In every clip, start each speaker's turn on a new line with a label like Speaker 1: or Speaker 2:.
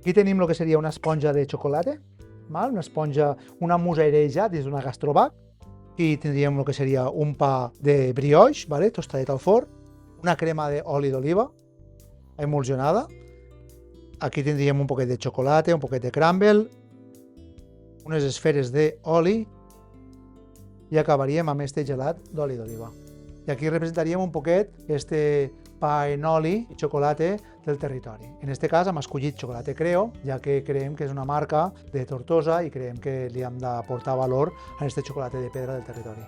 Speaker 1: Aquí tenim el que seria una esponja de xocolata, una esponja, una musaireja dins d'una gastrobac. Aquí tindríem el que seria un pa de brioix, tostadet al forn, una crema d'oli d'oliva emulsionada. Aquí tindríem un poquet de xocolata, un poquet de crumble, unes esferes d'oli i acabaríem amb este gelat d'oli d'oliva. I aquí representaríem un poquet este pa en oli i xocolata del territori. En aquest cas hem escollit Chocolate Creo, ja que creiem que és una marca de Tortosa i creiem que li hem d'aportar valor a aquest xocolata de pedra del territori.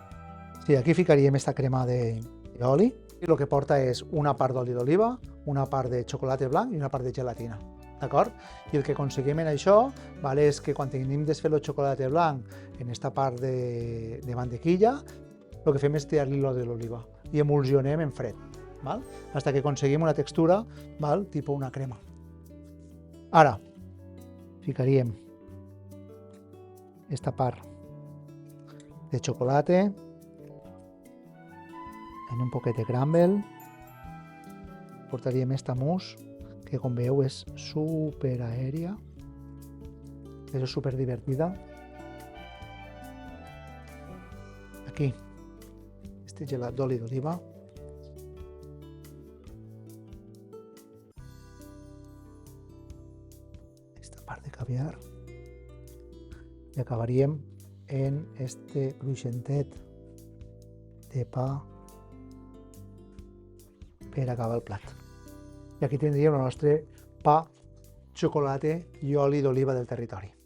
Speaker 1: Sí, aquí ficaríem esta crema d'oli i el que porta és una part d'oli d'oliva, una part de xocolata blanc i una part de gelatina. D'acord? I el que aconseguim en això és que quan tenim desfet el xocolata blanc en aquesta part de mantequilla, el que fem és tirar-li l'oli d'oliva i emulsionem en fred, fins que aconseguim una textura tipus una crema. Ara, ficaríem aquesta part de xocolata en un poquet de crumble, portaríem esta mousse que com veieu és super aèria, és super divertida. Aquí, este gelat d'oli d'oliva. Esta part de caviar. I acabaríem en este cruixentet de pa per acabar el plat. I aquí tindríem el nostre pa, xocolata i oli d'oliva del territori.